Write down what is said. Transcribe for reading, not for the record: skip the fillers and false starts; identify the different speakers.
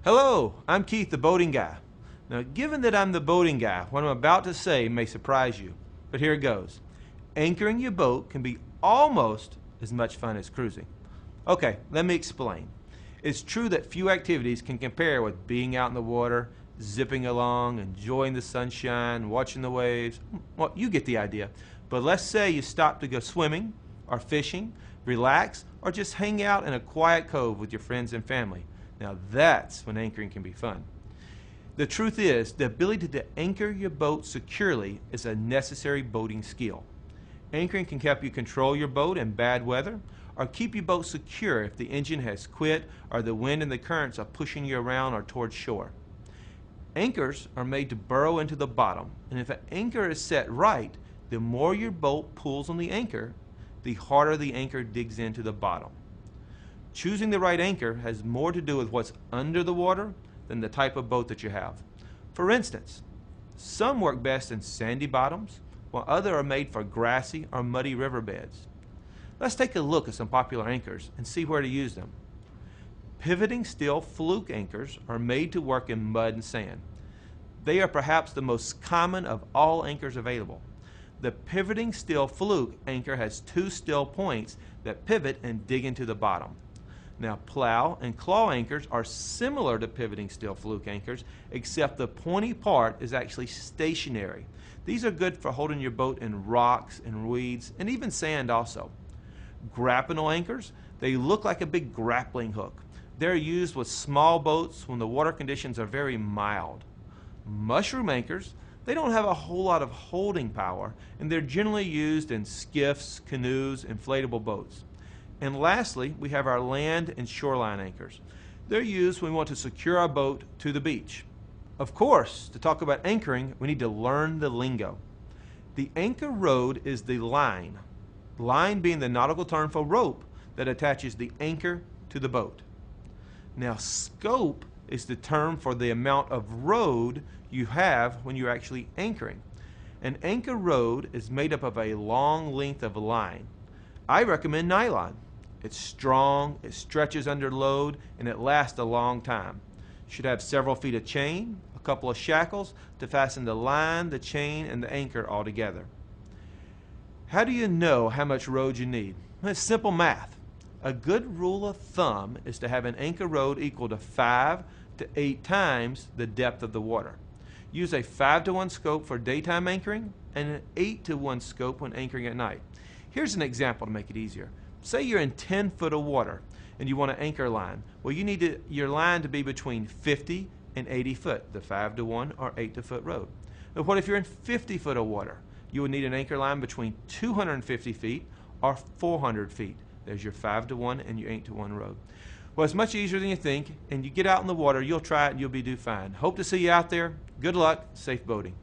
Speaker 1: Hello, I'm Keith, the boating guy. Now, given that I'm the boating guy, what I'm about to say may surprise you, but here it goes. Anchoring your boat can be almost as much fun as cruising. Okay, let me explain. It's true that few activities can compare with being out in the water, zipping along, enjoying the sunshine, watching the waves. Well, you get the idea. But let's say you stop to go swimming, or fishing, relax, or just hang out in a quiet cove with your friends and family. Now that's when anchoring can be fun. The truth is, the ability to anchor your boat securely is a necessary boating skill. Anchoring can help you control your boat in bad weather or keep your boat secure if the engine has quit or the wind and the currents are pushing you around or towards shore. Anchors are made to burrow into the bottom, and if an anchor is set right, the more your boat pulls on the anchor, the harder the anchor digs into the bottom. Choosing the right anchor has more to do with what's under the water than the type of boat that you have. For instance, some work best in sandy bottoms, while others are made for grassy or muddy riverbeds. Let's take a look at some popular anchors and see where to use them. Pivoting steel Fluke anchors are made to work in mud and sand. They are perhaps the most common of all anchors available. The pivoting steel Fluke anchor has two steel points that pivot and dig into the bottom. Now, Plow and claw anchors are similar to pivoting steel Fluke anchors, except the pointy part is actually stationary. These are good for holding your boat in rocks and weeds and even sand also. Grapnel anchors, they look like a big grappling hook. They're used with small boats when the water conditions are very mild. Mushroom anchors, they don't have a whole lot of holding power, and they're generally used in skiffs, canoes, inflatable boats. And lastly, we have our land and shoreline anchors. They're used when we want to secure our boat to the beach. Of course, to talk about anchoring, we need to learn the lingo. The anchor rod is the line. Line being the nautical term for rope that attaches the anchor to the boat. Now, scope is the term for the amount of rod you have when you're actually anchoring. An anchor rod is made up of a long length of line. I recommend nylon. It's strong, it stretches under load, and it lasts a long time. You should have several feet of chain, a couple of shackles to fasten the line, the chain, and the anchor all together. How do you know how much rod you need? Well, it's simple math. A good rule of thumb is to have an anchor rod equal to 5 to 8 times the depth of the water. Use a 5-to-1 scope for daytime anchoring and an 8-to-1 scope when anchoring at night. Here's an example to make it easier. Say you're in 10 foot of water and you want an anchor line. Well, you need your line to be between 50 and 80 foot, the 5-to-1 or 8-to-foot rod. But what if you're in 50 foot of water? You would need an anchor line between 250 feet or 400 feet. There's your 5-to-1 and your 8-to-1 rod. Well, it's much easier than you think, and you get out in the water, you'll try it and you'll be do fine. Hope to see you out there. Good luck, safe boating.